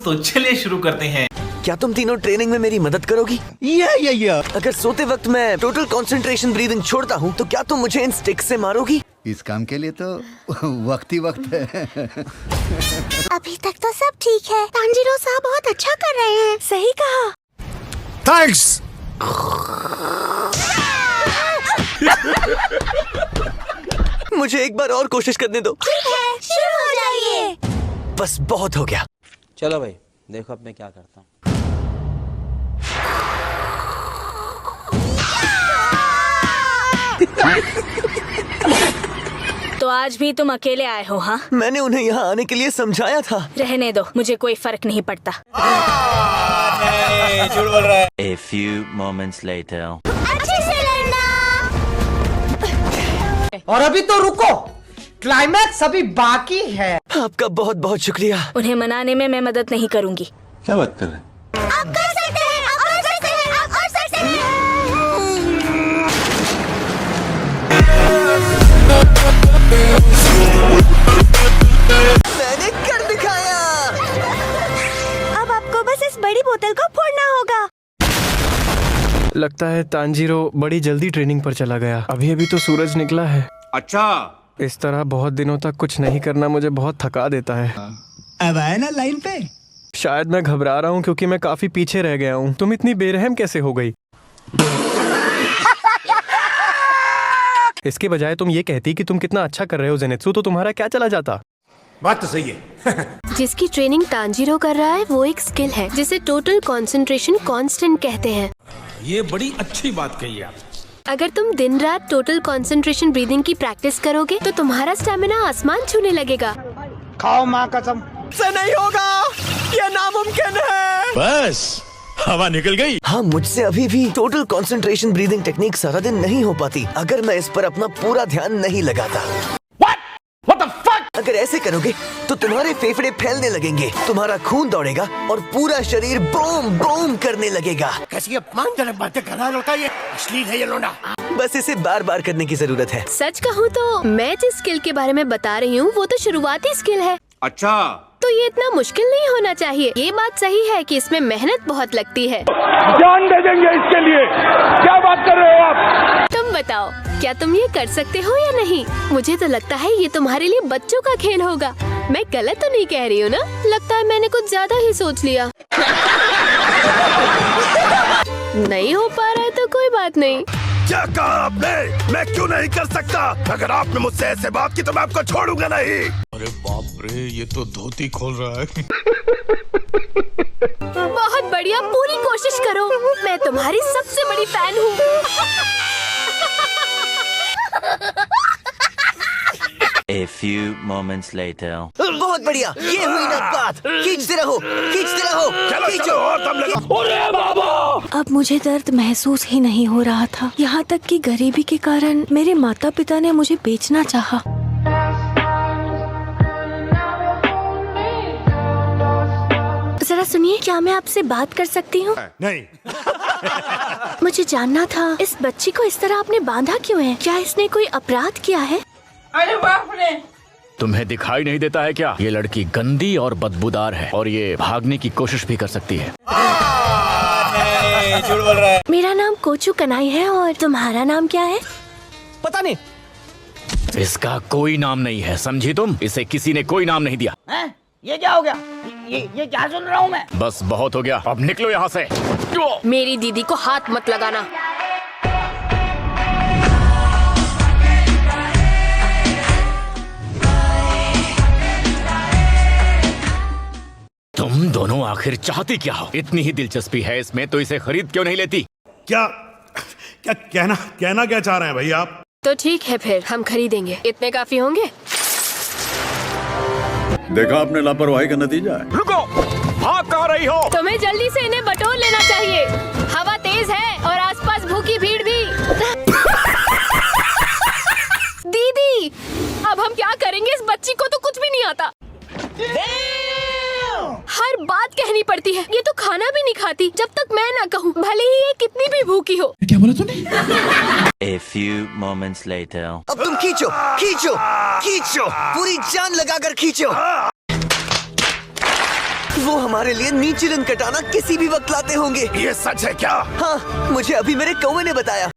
तो चलिए शुरू करते हैं। क्या तुम तीनों ट्रेनिंग में मेरी मदद करोगी? या। अगर सोते वक्त मैं टोटल कंसंट्रेशन ब्रीदिंग छोड़ता हूँ तो क्या तुम मुझे इन स्टिक्स से मारोगी? इस काम के लिए तो वक्त ही वक्त है। अभी तक तो सब ठीक है। तांजीरो साहब बहुत अच्छा कर रहे हैं। सही कहा। थैंक्स। मुझे एक बार और कोशिश करने दो। ठीक है, शुरू हो जाइए। बस बहुत हो गया। चलो भाई, देखो अब मैं क्या करता हूँ। तो आज भी तुम अकेले आए हो? हाँ, मैंने उन्हें यहाँ आने के लिए समझाया था। रहने दो, मुझे कोई फर्क नहीं पड़ता। झूठ बोल रहा है। A few moments later. अच्छे से लड़ना। और अभी तो रुको, क्लाइमैक्स अभी बाकी है। आपका बहुत बहुत शुक्रिया। उन्हें मनाने में मैं मदद नहीं करूंगी। क्या बात कर रहे हैं? आप कर सकते हैं, आप कर सकते हैं, आप कर सकते हैं। मैंने कर दिखाया। अब आपको बस इस बड़ी बोतल को फोड़ना होगा। लगता है तांजीरो बड़ी जल्दी ट्रेनिंग पर चला गया। अभी अभी तो सूरज निकला है। अच्छा, इस तरह बहुत दिनों तक कुछ नहीं करना मुझे बहुत थका देता है। अब आए ना लाइन पे। शायद मैं घबरा रहा हूँ क्योंकि मैं काफी पीछे रह गया हूँ। तुम इतनी बेरहम कैसे हो गई? इसके बजाय तुम ये कहती कि तुम कितना अच्छा कर रहे हो जेनित्सु, तो तुम्हारा क्या चला जाता? बात तो सही है। जिसकी ट्रेनिंग तांजीरो कर रहा है वो एक स्किल है जिसे टोटल कंसंट्रेशन कांस्टेंट कहते हैं। ये बड़ी अच्छी बात कही आप। अगर तुम दिन रात टोटल कंसंट्रेशन ब्रीदिंग की प्रैक्टिस करोगे तो तुम्हारा स्टैमिना आसमान छूने लगेगा। खाओ माँ कसम। से नहीं होगा, ये नामुमकिन है। बस हवा निकल गई। हाँ, मुझसे अभी भी टोटल कंसंट्रेशन ब्रीदिंग टेक्निक सारा दिन नहीं हो पाती अगर मैं इस पर अपना पूरा ध्यान नहीं लगाता। What the fuck? अगर ऐसे करोगे तो तुम्हारे फेफड़े फैलने लगेंगे, तुम्हारा खून दौड़ेगा और पूरा शरीर बूम बूम करने लगेगा। कैसी अपमानजनक बातें कर रहा है लड़का, ये अश्लील है ये लोना। बस इसे बार बार करने की जरूरत है। सच कहूँ तो मैं जिस स्किल के बारे में बता रही हूँ वो तो शुरुआती स्किल है। अच्छा, तो ये इतना मुश्किल नहीं होना चाहिए। ये बात सही है कि इसमें मेहनत बहुत लगती है। जान दे देंगे इसके लिए। क्या बात कर रहे हो आप? तुम बताओ, क्या तुम ये कर सकते हो या नहीं? मुझे तो लगता है ये तुम्हारे लिए बच्चों का खेल होगा। मैं गलत तो नहीं कह रही हूँ ना? लगता है मैंने कुछ ज्यादा ही सोच लिया। नहीं हो पा रहा है तो कोई बात नहीं। क्या कहा आपने? मैं क्यों नहीं कर सकता? अगर आपने मुझसे ऐसे बात की तो मैं आपको छोड़ूंगा नहीं। अरे बाप रे, ये तो धोती खोल रहा है। बहुत बढ़िया, पूरी कोशिश करो। मैं तुम्हारी सबसे बड़ी फैन हूँ। A few moments later. बहुत बढ़िया, ये हुई ना बात। खींचते रहो, खींचते रहो, खींचो। अरे बाबा! अब मुझे दर्द महसूस ही नहीं हो रहा था। यहाँ तक कि गरीबी के कारण मेरे माता पिता ने मुझे बेचना चाहा। जरा सुनिए, क्या मैं आपसे बात कर सकती हूँ? नहीं। मुझे जानना था, इस बच्ची को इस तरह आपने बांधा क्यों है? क्या इसने कोई अपराध किया है? अरे बाप रे! तुम्हें दिखाई नहीं देता है क्या? ये लड़की गंदी और बदबूदार है और ये भागने की कोशिश भी कर सकती है। झूठ बोल रहा है। मेरा नाम कोचू कनाई है और तुम्हारा नाम क्या है? पता नहीं। इसका कोई नाम नहीं है, समझी तुम? इसे किसी ने कोई नाम नहीं दिया। हैं? ये क्या हो गया? ये क्या सुन रहा हूँ मैं? बस बहुत हो गया, अब निकलो यहाँ से। मेरी दीदी को हाथ मत लगाना। तुम दोनों आखिर चाहती क्या हो? इतनी ही दिलचस्पी है इसमें तो इसे खरीद क्यों नहीं लेती? क्या क्या कहना क्या चाह रहे हैं भाई आप? तो ठीक है, फिर हम खरीदेंगे। इतने काफी होंगे? देखा आपने लापरवाही का नतीजा है। रुको, भाग कहाँ रही हो? तुम्हें जल्दी से इन्हें बटोर लेना चाहिए। हवा तेज है और आसपास भूखी भीड़ भी। दीदी, अब हम क्या करेंगे? इस बच्ची को तो कुछ भी नहीं आता। हर बात कहनी पड़ती है। ये तो खाना भी नहीं खाती जब तक मैं ना कहूँ, भले ही ये कितनी भी भूखी हो। क्या बोला तूने? A few moments later. अब तुम खींचो, खींचो, खींचो, पूरी जान लगाकर खींचो। वो हमारे लिए नीचिरन कटाना किसी भी वक्त लाते होंगे। ये सच है क्या? हाँ, मुझे अभी मेरे कौवे ने बताया।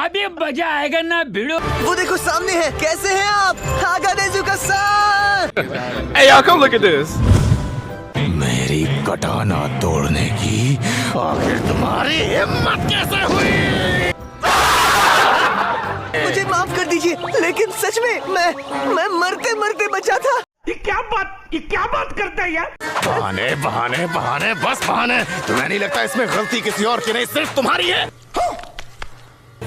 अभी मजा आएगा ना भिड़ो। वो देखो सामने है। कैसे हैं आप? हागा नेजुका-सान। Hey, y'all, come look at this. मेरी कटाना तोड़ने की आखिर तुम्हारी हिम्मत कैसे हुई? मुझे माफ कर दीजिए, लेकिन सच में मैं मरते मरते बचा था। ये क्या बात करता है यार? बहाने बहाने बहाने, बस बहाने। तुम्हें नहीं लगता इसमें गलती किसी और की नहीं, सिर्फ तुम्हारी है?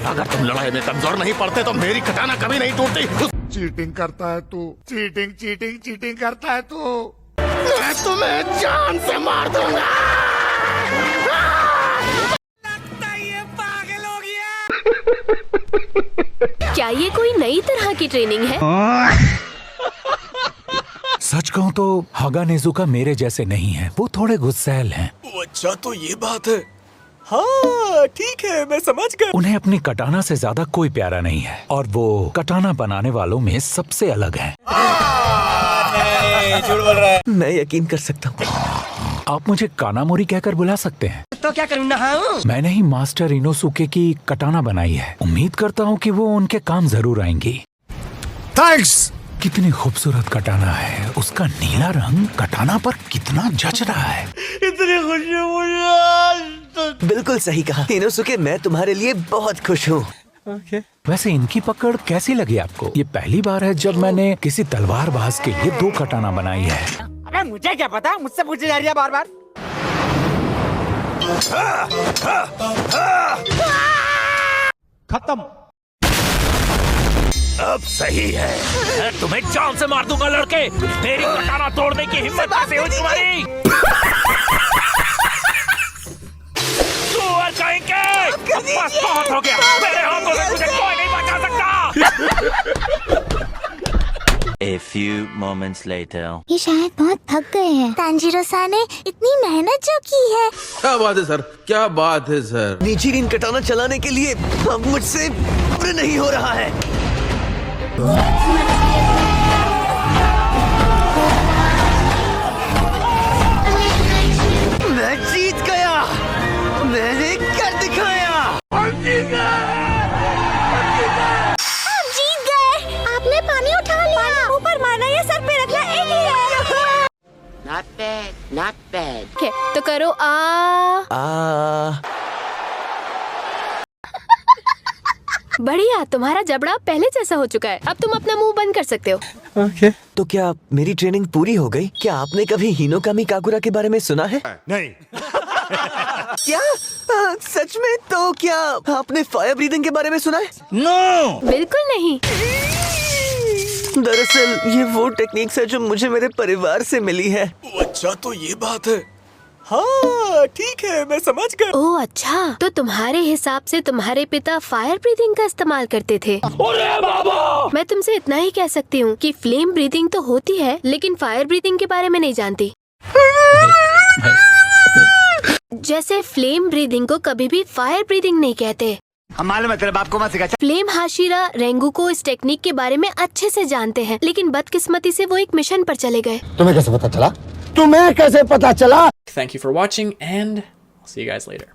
अगर तुम लड़ाई में कमजोर नहीं पड़ते तो मेरी कटाना कभी नहीं टूटती। चीटिंग करता है तू, चीटिंग करता है तू। मैं तुम्हें जान से मार दूंगा। लगता है ये पागल हो गया। क्या ये कोई नई तरह की ट्रेनिंग है? सच कहूँ तो हागा नेजुका मेरे जैसे नहीं है, वो थोड़े गुस्सैल हैं। अच्छा, तो ये बात है। हाँ ठीक है, मैं समझ गया। उन्हें अपनी कटाना से ज्यादा कोई प्यारा नहीं है और वो कटाना बनाने वालों में सबसे अलग हैं। झूठ बोल रहा है। मैं यकीन कर सकता हूँ। आप मुझे कानामोरी कहकर बुला सकते हैं। तो क्या करूँ ना? मैंने ही मास्टर इनोसुके की कटाना बनाई है। उम्मीद करता हूँ कि वो उनके काम जरूर आएंगी। थैंक्स। कितनी खूबसूरत कटाना है, उसका नीला रंग कटाना पर कितना जच रहा है। इतनी खुशी मुझे। बिल्कुल सही कहा इनोसुके, मैं तुम्हारे लिए बहुत खुश हूँ। वैसे इनकी पकड़ कैसी लगी आपको? ये पहली बार है जब मैंने किसी तलवारबाज के लिए 2 कटाना बनाई है। अबे मुझे क्या पता, मुझसे पूछी जा रही है बार बार। खत्म। अब सही है। मैं तुम्हें जान से मार दूंगा लड़के। तेरी कटाना तोड़ने की हिम्मत कैसे हुई तुम्हारी? तू और कहेंगे बस बहुत हो गया। मेरे हाथों से तुझे कोई नहीं बचा सकता। A few moments later. ये शायद बहुत थक गए हैं। तांजीरो-सान ने इतनी मेहनत जो की है। क्या बात है सर, क्या बात है सर। नीचिरिन कटाना चलाने के लिए अब मुझसे पूरे नहीं हो रहा है। मैं जीत गया। मैंने कर दिखाया। आप जीत गए। आपने पानी उठा लिया। ऊपर मारना या सर पे रखना एक ही है। Not bad. तो करो आ। बढ़िया, तुम्हारा जबड़ा पहले जैसा हो चुका है। अब तुम अपना मुंह बंद कर सकते हो। तो क्या मेरी ट्रेनिंग पूरी हो गई? क्या आपने कभी हिनोकामी काकुरा के बारे में सुना है? नहीं। क्या? सच में? तो क्या आपने फायर ब्रीदिंग के बारे में सुना है? बिल्कुल नहीं। दरअसल ये वो टेक्निक्स है जो मुझे मेरे परिवार से मिली है। अच्छा, तो ये बात है। हाँ ठीक है, मैं समझ गया। ओह अच्छा, तो तुम्हारे हिसाब से तुम्हारे पिता फायर ब्रीदिंग का इस्तेमाल करते थे। अरे बाबा! मैं तुमसे इतना ही कह सकती हूँ कि फ्लेम ब्रीदिंग तो होती है, लेकिन फायर ब्रीदिंग के बारे में नहीं जानती। जैसे फ्लेम ब्रीदिंग को कभी भी फायर ब्रीदिंग नहीं कहते। हम मालूम है, तेरे बाप को मत सिखा। फ्लेम हाशिरा रेंगुको इस टेक्निक के बारे में अच्छे से जानते हैं, लेकिन बदकिस्मती से वो एक मिशन पर चले गए। तुम्हें कैसे पता चला? तुम्हें कैसे पता चला? Thank you for watching, and I'll see you guys later.